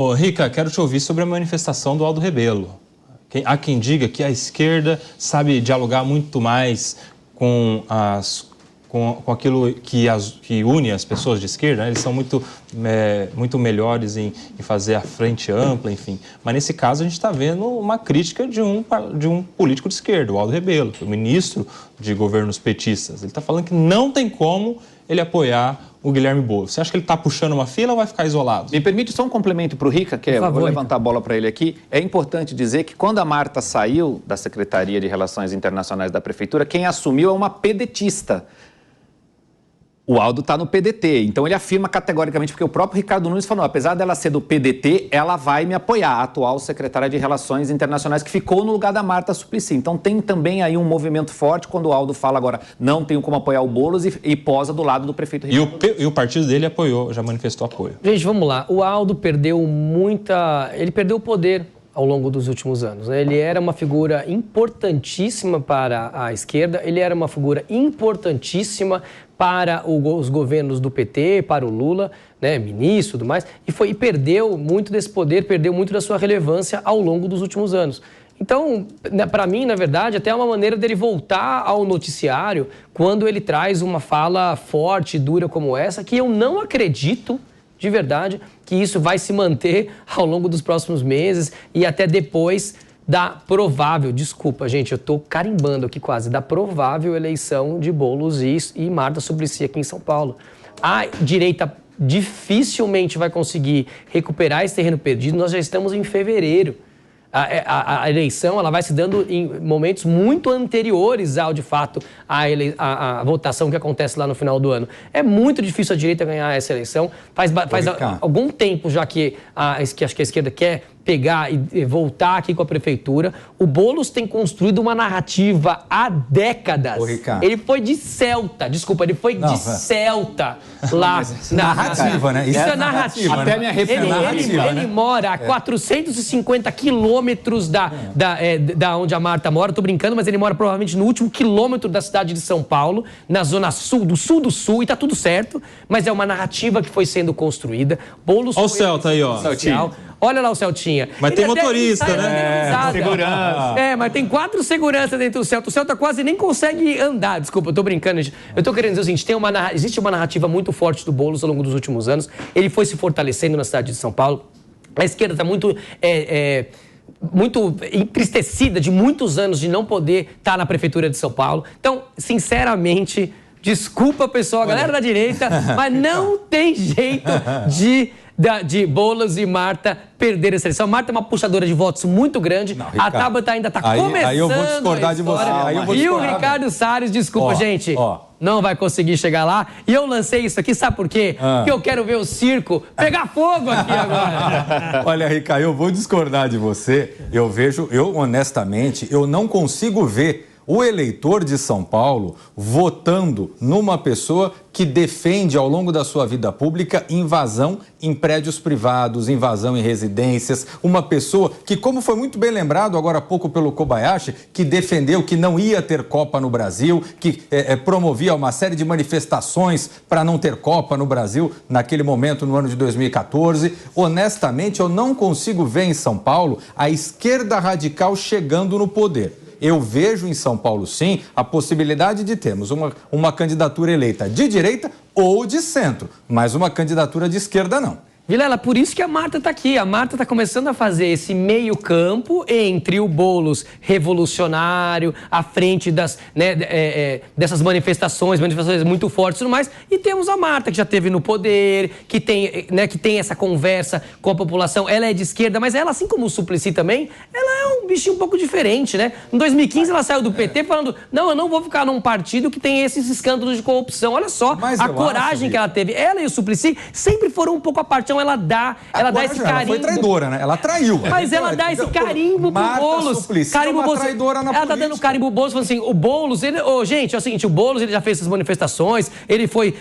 Ô, Rica, quero te ouvir sobre a manifestação do Aldo Rebelo. Há quem diga que a esquerda sabe dialogar muito mais com aquilo que une as pessoas de esquerda, né? Eles são muito melhores em fazer a frente ampla, enfim. Mas nesse caso a gente está vendo uma crítica de um político de esquerda, o Aldo Rebelo, o ministro de governos petistas. Ele está falando que não tem como ele apoiar o Guilherme Boulos. Você acha que ele está puxando uma fila ou vai ficar isolado? Me permite só um complemento para o Rica, que eu vou levantar a bola para ele aqui. É importante dizer que quando a Marta saiu da Secretaria de Relações Internacionais da Prefeitura, quem assumiu é uma pedetista. O Aldo está no PDT, então ele afirma categoricamente, porque o próprio Ricardo Nunes falou, apesar dela ser do PDT, ela vai me apoiar, a atual secretária de Relações Internacionais, que ficou no lugar da Marta Suplicy. Então tem também aí um movimento forte, quando o Aldo fala agora, não tenho como apoiar o Boulos e posa do lado do prefeito Ricardo Nunes. E o partido dele apoiou, já manifestou apoio. Gente, vamos lá, o Aldo perdeu ele perdeu o poder ao longo dos últimos anos, né? Ele era uma figura importantíssima para a esquerda, ele era uma figura importantíssima para os governos do PT, para o Lula, né, ministro e tudo mais, e perdeu muito desse poder, perdeu muito da sua relevância ao longo dos últimos anos. Então, para mim, na verdade, até é uma maneira dele voltar ao noticiário quando ele traz uma fala forte e dura como essa, que eu não acredito, de verdade, que isso vai se manter ao longo dos próximos meses e até depois da provável, desculpa, gente, eu tô carimbando aqui quase, da provável eleição de Boulos e Marta Suplicy aqui em São Paulo. A direita dificilmente vai conseguir recuperar esse terreno perdido, nós já estamos em fevereiro. A eleição ela vai se dando em momentos muito anteriores ao, de fato, a votação que acontece lá no final do ano. É muito difícil a direita ganhar essa eleição. Faz algum tempo já que acho que a esquerda quer pegar e voltar aqui com a prefeitura. O Boulos tem construído uma narrativa há décadas. Ele foi de Celta, desculpa, ele foi de Celta lá. Narrativa, né? Isso é narrativa. Até me arrependo. Ele mora a 450 quilômetros da onde a Marta mora. Tô brincando, mas ele mora provavelmente no último quilômetro da cidade de São Paulo, na zona sul do sul, e tá tudo certo. Mas é uma narrativa que foi sendo construída. Boulos olha o Celta aí, ó. Olha lá o Celtinha. Mas tem motorista, né? Segurança. Mas tem 4 seguranças dentro do Celta. O Celta quase nem consegue andar. Desculpa, eu tô brincando, gente. Eu tô querendo dizer o seguinte, existe uma narrativa muito forte do Boulos ao longo dos últimos anos. Ele foi se fortalecendo na cidade de São Paulo. A esquerda está muito entristecida de muitos anos de não poder estar na prefeitura de São Paulo. Então, sinceramente, desculpa, pessoal, a galera da direita, mas não tem jeito de Boulos e Marta perder essa eleição. Marta é uma puxadora de votos muito grande. Não, a Tabata ainda está começando. Aí eu vou discordar de você. E o Ricardo Salles, desculpa, gente, não vai conseguir chegar lá. E eu lancei isso aqui, sabe por quê? Porque eu quero ver o circo pegar fogo aqui agora. Olha, Ricardo, eu vou discordar de você. Eu honestamente, eu não consigo ver o eleitor de São Paulo votando numa pessoa que defende ao longo da sua vida pública invasão em prédios privados, invasão em residências, uma pessoa que, como foi muito bem lembrado agora há pouco pelo Kobayashi, que defendeu que não ia ter Copa no Brasil, que promovia uma série de manifestações para não ter Copa no Brasil naquele momento, no ano de 2014. Honestamente, eu não consigo ver em São Paulo a esquerda radical chegando no poder. Eu vejo em São Paulo, sim, a possibilidade de termos uma candidatura eleita de direita ou de centro, mas uma candidatura de esquerda não. Vilela, por isso que a Marta está aqui. A Marta está começando a fazer esse meio campo entre o Boulos revolucionário, à frente dessas manifestações muito fortes e tudo mais, e temos a Marta, que já esteve no poder, que tem essa conversa com a população. Ela é de esquerda, mas ela, assim como o Suplicy também, ela é um bichinho um pouco diferente, né? Em 2015 ela saiu do PT falando, não, eu não vou ficar num partido que tem esses escândalos de corrupção. Olha só a coragem que ela teve. Ela e o Suplicy sempre foram um pouco à parte. Ela dá esse carimbo. Ela foi traidora, né? Ela traiu. Mas ela dá esse carimbo pro Boulos. Carimbo Boulos. Ela tá dando carimbo Boulos, falando assim, o Boulos, gente, é o seguinte, o Boulos, ele já fez essas manifestações, ele foi,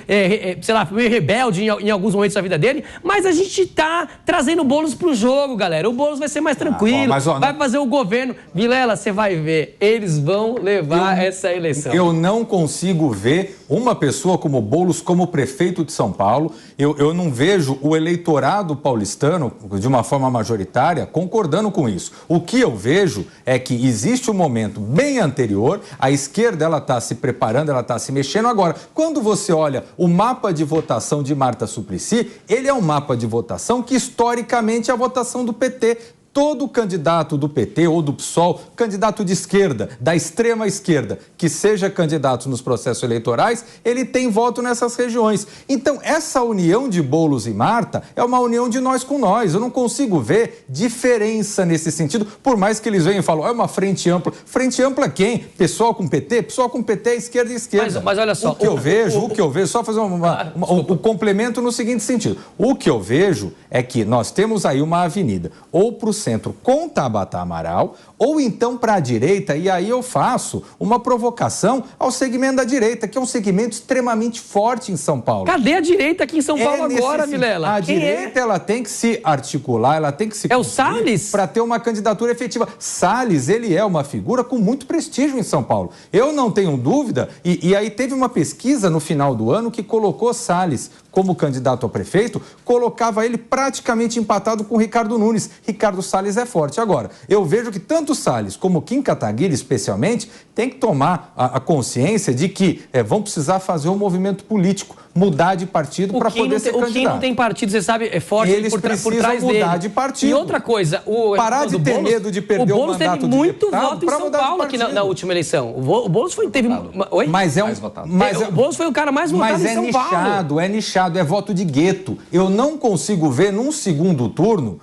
meio rebelde em alguns momentos da vida dele, mas a gente tá trazendo o Boulos pro jogo, galera. O Boulos vai ser mais tranquilo, vai fazer o governo. Vilela, você vai ver, eles vão levar essa eleição. Eu não consigo ver uma pessoa como Boulos como prefeito de São Paulo. Eu não vejo o eleitorado paulistano, de uma forma majoritária, concordando com isso. O que eu vejo é que existe um momento bem anterior, a esquerda ela está se preparando, ela está se mexendo. Agora, quando você olha o mapa de votação de Marta Suplicy, ele é um mapa de votação que historicamente é a votação do PT. Todo candidato do PT ou do PSOL, candidato de esquerda, da extrema esquerda, que seja candidato nos processos eleitorais, ele tem voto nessas regiões. Então, essa união de Boulos e Marta é uma união de nós com nós. Eu não consigo ver diferença nesse sentido, por mais que eles venham e falam, é uma frente ampla. Frente ampla quem? Pessoal com PT? Pessoal com PT é esquerda e esquerda. Mas olha só... O que eu vejo, só fazer um complemento no seguinte sentido. O que eu vejo é que nós temos aí uma avenida, ou para o centro com Tabata Amaral, ou então para a direita, e aí eu faço uma provocação ao segmento da direita, que é um segmento extremamente forte em São Paulo. Cadê a direita aqui em São Paulo agora, Vilela? A direita, ela tem que se articular, ela tem que se... É o Salles? Para ter uma candidatura efetiva. Salles, ele é uma figura com muito prestígio em São Paulo. Eu não tenho dúvida, e aí teve uma pesquisa no final do ano que colocou Salles como candidato a prefeito, colocava ele praticamente empatado com o Ricardo Nunes. Ricardo Salles é forte. Agora, eu vejo que tanto Salles como Kim Kataguiri, especialmente, tem que tomar a consciência de que vão precisar fazer um movimento político, mudar de partido para poder ser candidato. O Kim não tem partido, você sabe, é forte Eles por trás mudar dele. de partido. E outra coisa, parar de ter medo de perder o mandato de deputado. O Boulos teve muito voto em São Paulo aqui na última eleição. O Boulos teve... Oi? Mas o Boulos foi o cara mais votado em São Paulo. É nichado, é voto de gueto. Eu não consigo ver num segundo turno,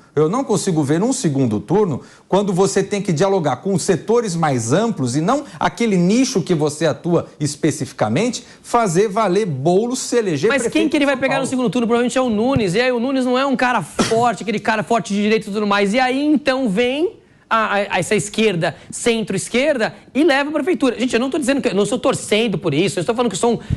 quando você tem que dialogar com setores mais amplos e não aquele nicho que você atua especificamente, fazer valer Boulos se eleger prefeito. Mas quem que ele vai pegar no segundo turno? Provavelmente é o Nunes. E aí o Nunes não é um cara forte, aquele cara forte de direito e tudo mais. E aí então vem essa esquerda, centro-esquerda, e leva a prefeitura. Gente, eu não estou dizendo que... Eu não estou torcendo por isso. Eu estou falando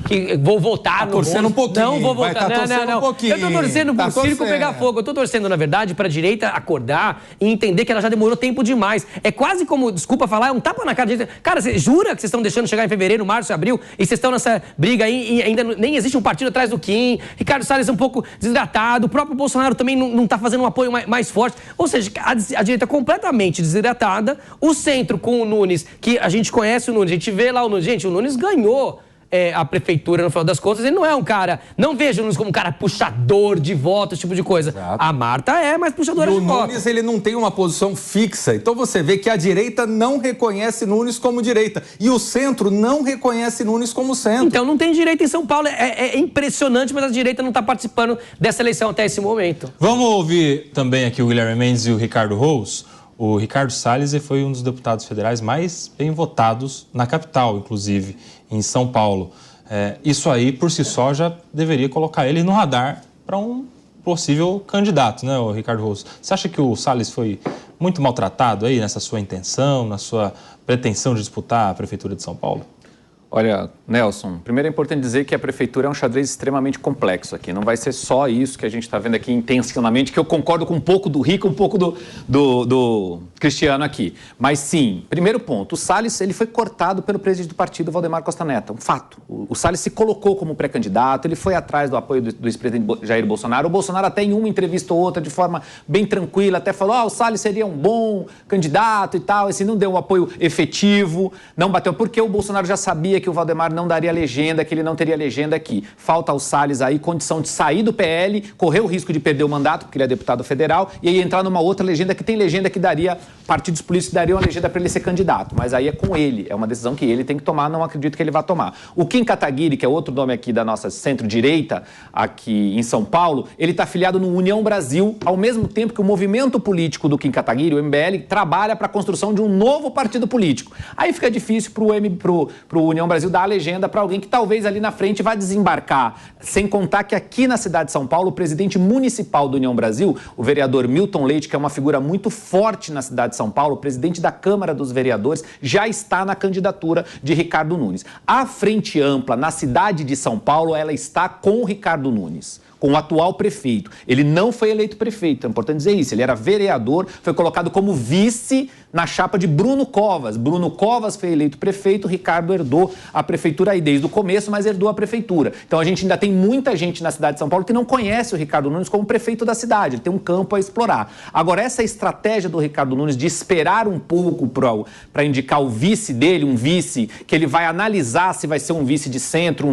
que vou votar no torcendo Boulos. Um pouquinho. Não vou votar. Não. Um pouquinho. Eu estou torcendo pro circo pegar fogo. Eu estou torcendo, na verdade, para a direita acordar e entender que ela já demorou tempo demais. É quase como, desculpa falar, é um tapa na cara da direita. Cara, você jura que vocês estão deixando chegar em fevereiro, março, abril, e vocês estão nessa briga aí e ainda nem existe um partido atrás do Kim. Ricardo Salles é um pouco desidratado. O próprio Bolsonaro também não está fazendo um apoio mais forte. Ou seja, a direita completamente desidratada. O centro com o Nunes, que a gente conhece o Nunes, a gente vê lá o Nunes. Gente, o Nunes ganhou a prefeitura no final das contas. Ele não é um cara... Não vejo o Nunes como um cara puxador de votos, esse tipo de coisa. Exato. A Marta é mais puxadora de votos. O Nunes, ele não tem uma posição fixa. Então você vê que a direita não reconhece Nunes como direita. E o centro não reconhece Nunes como centro. Então não tem direita em São Paulo. É impressionante, mas a direita não está participando dessa eleição até esse momento. Vamos ouvir também aqui o Guilherme Mendes e o Ricardo Rous. O Ricardo Salles foi um dos deputados federais mais bem votados na capital, inclusive, em São Paulo. Isso aí, por si só, já deveria colocar ele no radar para um possível candidato, né, o Ricardo Rous? Você acha que o Salles foi muito maltratado aí nessa sua intenção, na sua pretensão de disputar a Prefeitura de São Paulo? Olha, Nelson, primeiro é importante dizer que a prefeitura é um xadrez extremamente complexo aqui. Não vai ser só isso que a gente está vendo aqui intencionalmente, que eu concordo com um pouco do Rico, um pouco do Cristiano aqui. Mas sim, primeiro ponto, o Salles ele foi cortado pelo presidente do partido, Valdemar Costa Neto. Um fato. O Salles se colocou como pré-candidato, ele foi atrás do apoio do ex-presidente Jair Bolsonaro. O Bolsonaro até em uma entrevista ou outra, de forma bem tranquila, até falou, o Salles seria um bom candidato e tal. Esse não deu um apoio efetivo, não bateu, porque o Bolsonaro já sabia que o Valdemar não daria legenda, que ele não teria legenda aqui. Falta ao Salles aí condição de sair do PL, correr o risco de perder o mandato, porque ele é deputado federal, e aí entrar numa outra legenda que tem legenda que daria, partidos políticos dariam uma legenda para ele ser candidato. Mas aí é com ele, é uma decisão que ele tem que tomar, não acredito que ele vá tomar. O Kim Kataguiri, que é outro nome aqui da nossa centro-direita, aqui em São Paulo, ele está afiliado no União Brasil, ao mesmo tempo que o movimento político do Kim Kataguiri, o MBL, trabalha para a construção de um novo partido político. Aí fica difícil pro União Brasil dar a legenda para alguém que talvez ali na frente vá desembarcar. Sem contar que aqui na cidade de São Paulo, o presidente municipal do União Brasil, o vereador Milton Leite, que é uma figura muito forte na cidade de São Paulo, o presidente da Câmara dos Vereadores, já está na candidatura de Ricardo Nunes. A Frente Ampla na cidade de São Paulo, ela está com o Ricardo Nunes. com o atual prefeito. Ele não foi eleito prefeito, é importante dizer isso. Ele era vereador, foi colocado como vice na chapa de Bruno Covas. Bruno Covas foi eleito prefeito, Ricardo herdou a prefeitura aí desde o começo, mas herdou a prefeitura. Então a gente ainda tem muita gente na cidade de São Paulo que não conhece o Ricardo Nunes como prefeito da cidade, ele tem um campo a explorar. Agora, essa estratégia do Ricardo Nunes de esperar um pouco para indicar o vice dele, um vice que ele vai analisar se vai ser um vice de centro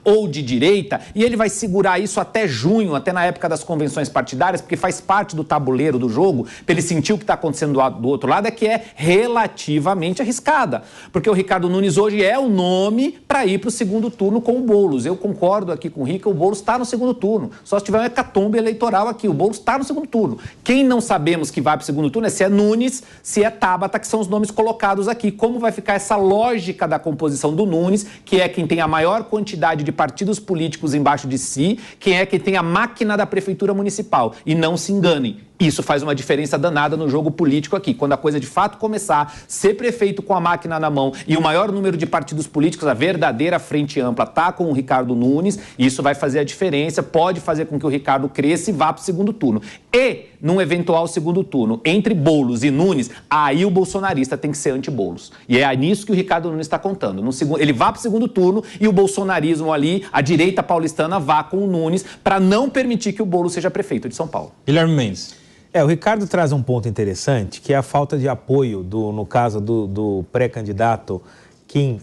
ou de direita, e ele vai segurar isso até junho, até na época das convenções partidárias, porque faz parte do tabuleiro do jogo, para ele sentir o que está acontecendo do outro lado, é que é relativamente arriscada. Porque o Ricardo Nunes hoje é o nome para ir para o segundo turno com o Boulos. Eu concordo aqui com o Rica, o Boulos está no segundo turno. Só se tiver um hecatombe eleitoral aqui, o Boulos está no segundo turno. Quem não sabemos que vai para o segundo turno é se é Nunes, se é Tabata, que são os nomes colocados aqui. Como vai ficar essa lógica da composição do Nunes, que é quem tem a maior quantidade de partidos políticos embaixo de si, quem é quem tem a máquina da prefeitura municipal. E não se enganem, isso faz uma diferença danada no jogo político aqui. Quando a coisa de fato começar, ser prefeito com a máquina na mão e o maior número de partidos políticos, a verdadeira frente ampla, tá com o Ricardo Nunes, isso vai fazer a diferença, pode fazer com que o Ricardo cresça e vá para o segundo turno. E, num eventual segundo turno, entre Boulos e Nunes, aí o bolsonarista tem que ser anti-Boulos. E é nisso que o Ricardo Nunes está contando. Ele vá para o segundo turno e o bolsonarismo ali, a direita paulistana, vá com o Nunes para não permitir que o Boulos seja prefeito de São Paulo. Guilherme Mendes. O Ricardo traz um ponto interessante, que é a falta de apoio, no caso do pré-candidato Kim,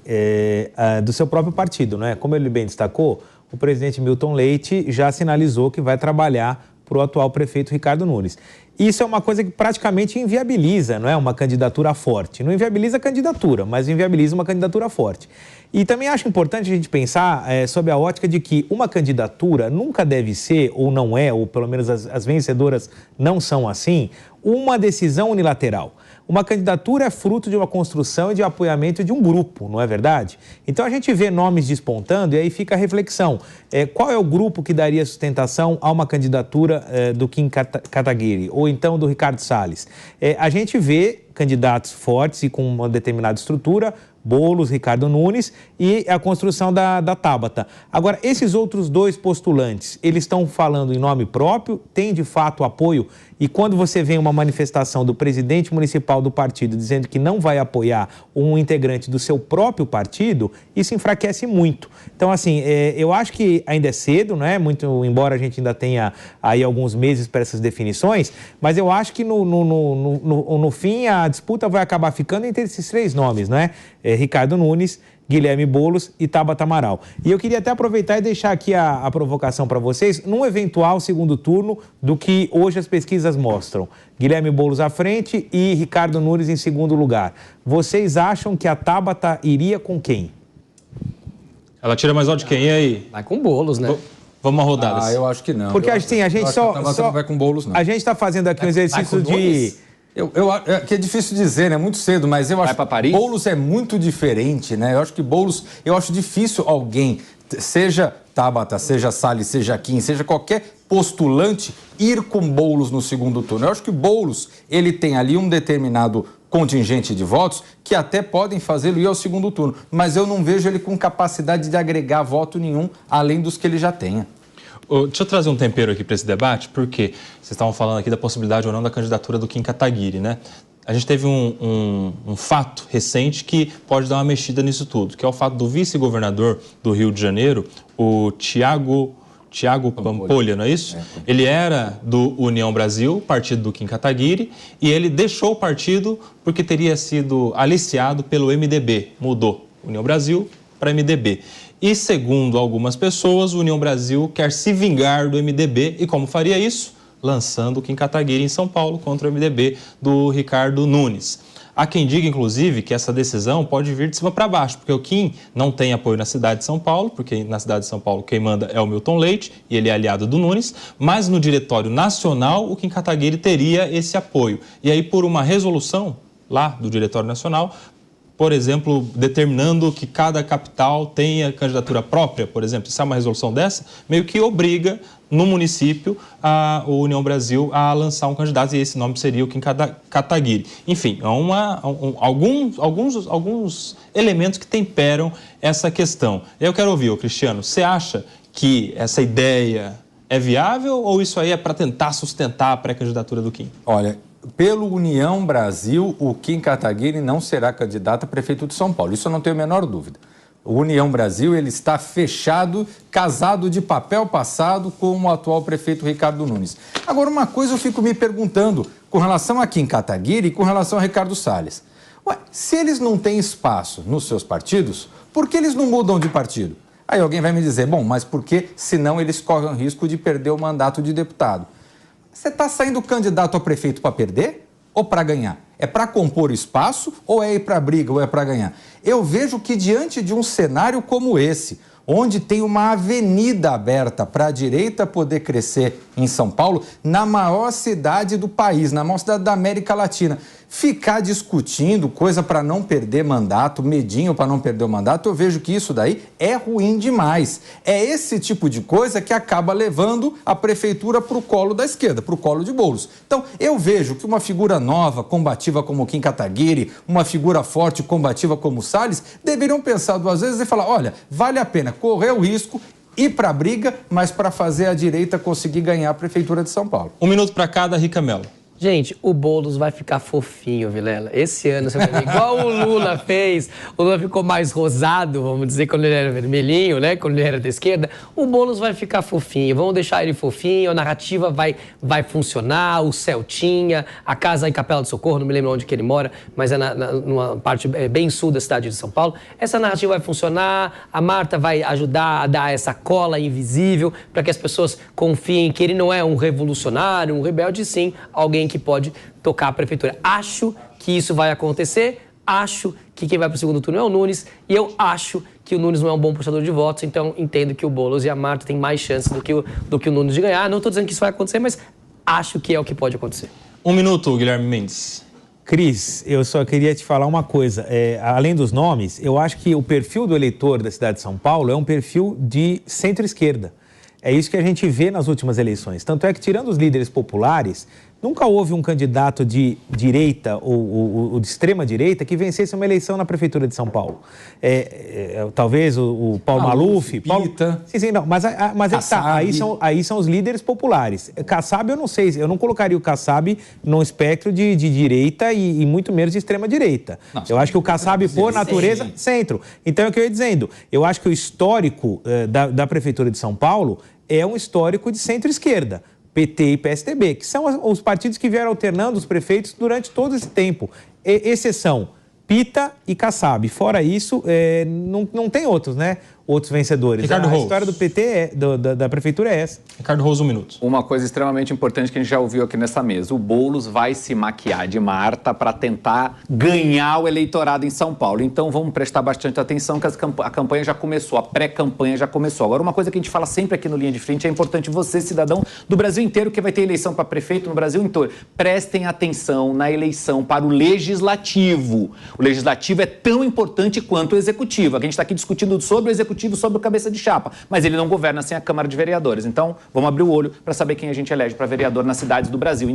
do seu próprio partido, não é? Como ele bem destacou, o presidente Milton Leite já sinalizou que vai trabalhar para o atual prefeito Ricardo Nunes. Isso é uma coisa que praticamente inviabiliza, não é? Uma candidatura forte. Não inviabiliza a candidatura, mas inviabiliza uma candidatura forte. E também acho importante a gente pensar sob a ótica de que uma candidatura nunca deve ser, ou não é, ou pelo menos as vencedoras não são assim, uma decisão unilateral. Uma candidatura é fruto de uma construção e de apoiamento de um grupo, não é verdade? Então a gente vê nomes despontando e aí fica a reflexão. Qual é o grupo que daria sustentação a uma candidatura do Kim Kataguiri ou então do Ricardo Salles? A gente vê candidatos fortes e com uma determinada estrutura, Boulos, Ricardo Nunes e a construção da Tabata. Agora, esses outros dois postulantes, eles estão falando em nome próprio, têm de fato apoio? E quando você vê uma manifestação do presidente municipal do partido dizendo que não vai apoiar um integrante do seu próprio partido, isso enfraquece muito. Então, assim, eu acho que ainda é cedo, não é? Muito, embora a gente ainda tenha aí alguns meses para essas definições, mas eu acho que no fim a disputa vai acabar ficando entre esses três nomes, não é? Ricardo Nunes, Guilherme Boulos e Tabata Amaral. E eu queria até aproveitar e deixar aqui a provocação para vocês, num eventual segundo turno do que hoje as pesquisas mostram. Guilherme Boulos à frente e Ricardo Nunes em segundo lugar. Vocês acham que a Tabata iria com quem? Ela tira mais alto de quem? E aí? Vai com Boulos, né? Vamos uma rodada. Eu acho que não. Porque assim, a gente só não vai com Boulos, não. A gente está fazendo aqui um exercício de... que é difícil dizer, né? Muito cedo, mas eu acho que Boulos é muito diferente, né? Eu acho que Boulos, eu acho difícil alguém, seja Tabata, seja Salles, seja Kim, seja qualquer postulante, ir com Boulos no segundo turno. Eu acho que Boulos, ele tem ali um determinado contingente de votos que até podem fazê-lo ir ao segundo turno, mas eu não vejo ele com capacidade de agregar voto nenhum, além dos que ele já tenha. Deixa eu trazer um tempero aqui para esse debate, porque vocês estavam falando aqui da possibilidade ou não da candidatura do Kim Kataguiri, né? A gente teve um fato recente que pode dar uma mexida nisso tudo, que é o fato do vice-governador do Rio de Janeiro, o Tiago Pampolha, não é isso? Ele era do União Brasil, partido do Kim Kataguiri, e ele deixou o partido porque teria sido aliciado pelo MDB, mudou União Brasil para MDB. E, segundo algumas pessoas, o União Brasil quer se vingar do MDB. E como faria isso? Lançando o Kim Kataguiri em São Paulo contra o MDB do Ricardo Nunes. Há quem diga, inclusive, que essa decisão pode vir de cima para baixo, porque o Kim não tem apoio na cidade de São Paulo, porque na cidade de São Paulo quem manda é o Milton Leite, e ele é aliado do Nunes, mas no Diretório Nacional o Kim Kataguiri teria esse apoio. E aí, por uma resolução lá do Diretório Nacional, por exemplo, determinando que cada capital tenha candidatura própria, por exemplo, se há uma resolução dessa, meio que obriga no município a União Brasil a lançar um candidato, e esse nome seria o Kim Kataguiri. Enfim, alguns elementos que temperam essa questão. Eu quero ouvir, Cristiano, você acha que essa ideia é viável ou isso aí é para tentar sustentar a pré-candidatura do Kim? Olha, pelo União Brasil, o Kim Kataguiri não será candidato a prefeito de São Paulo. Isso eu não tenho a menor dúvida. O União Brasil, ele está fechado, casado de papel passado com o atual prefeito Ricardo Nunes. Agora, uma coisa eu fico me perguntando com relação a Kim Kataguiri e com relação a Ricardo Salles. Ué, se eles não têm espaço nos seus partidos, por que eles não mudam de partido? Aí alguém vai me dizer, bom, mas por que senão eles correm o risco de perder o mandato de deputado? Você está saindo candidato a prefeito para perder ou para ganhar? É para compor espaço ou é ir para briga ou é para ganhar? Eu vejo que diante de um cenário como esse, onde tem uma avenida aberta para a direita poder crescer em São Paulo, na maior cidade do país, na maior cidade da América Latina, ficar discutindo coisa para não perder mandato, medinho para não perder o mandato, eu vejo que isso daí é ruim demais. É esse tipo de coisa que acaba levando a prefeitura para o colo da esquerda, para o colo de Boulos. Então, eu vejo que uma figura nova, combativa como Kim Kataguiri, uma figura forte, combativa como Salles, deveriam pensar duas vezes e falar, olha, vale a pena correr o risco, ir para a briga, mas para fazer a direita conseguir ganhar a prefeitura de São Paulo. 1 minuto para cada, Rica Mello. Gente, o Boulos vai ficar fofinho, Vilela. Esse ano você vai ver igual o Lula fez. O Lula ficou mais rosado, vamos dizer, quando ele era vermelhinho, né? Quando ele era da esquerda. O Boulos vai ficar fofinho. Vamos deixar ele fofinho, a narrativa vai funcionar, o Celtinha, a casa em Capela do Socorro, não me lembro onde que ele mora, mas é numa parte bem sul da cidade de São Paulo. Essa narrativa vai funcionar, a Marta vai ajudar a dar essa cola invisível para que as pessoas confiem que ele não é um revolucionário, um rebelde, sim, alguém que pode tocar a prefeitura. Acho que isso vai acontecer, acho que quem vai para o segundo turno é o Nunes, e eu acho que o Nunes não é um bom puxador de votos, então entendo que o Boulos e a Marta têm mais chances do que o Nunes de ganhar. Não estou dizendo que isso vai acontecer, mas acho que é o que pode acontecer. 1 minuto, Guilherme Mendes. Cris, eu só queria te falar uma coisa. Além dos nomes, eu acho que o perfil do eleitor da cidade de São Paulo é um perfil de centro-esquerda. É isso que a gente vê nas últimas eleições. Tanto é que, tirando os líderes populares, nunca houve um candidato de direita ou de extrema-direita que vencesse uma eleição na Prefeitura de São Paulo. Talvez o Paulo Maluf... Pita. Sim, não, mas aí são os líderes populares. Kassab, eu não sei, eu não colocaria o Kassab num espectro de direita e muito menos de extrema-direita. Eu acho que o Kassab, por natureza, centro. Então, é o que eu ia dizendo. Eu acho que o histórico da Prefeitura de São Paulo é um histórico de centro-esquerda. PT e PSDB, que são os partidos que vieram alternando os prefeitos durante todo esse tempo. Exceção, Pita e Kassab. Fora isso, não tem outros, né? Outros vencedores. Ricardo A história do PT, da prefeitura é essa. Ricardo Rose, 1 minuto. Uma coisa extremamente importante que a gente já ouviu aqui nessa mesa. O Boulos vai se maquiar de Marta para tentar ganhar o eleitorado em São Paulo. Então vamos prestar bastante atenção que a campanha já começou, a pré-campanha já começou. Agora, uma coisa que a gente fala sempre aqui no Linha de Frente, é importante você, cidadão do Brasil inteiro, que vai ter eleição para prefeito no Brasil inteiro, prestem atenção na eleição para o Legislativo. O Legislativo é tão importante quanto o Executivo. A gente está aqui discutindo sobre o Executivo, sobre o cabeça de chapa, mas ele não governa sem a Câmara de Vereadores. Então, vamos abrir o olho para saber quem a gente elege para vereador nas cidades do Brasil.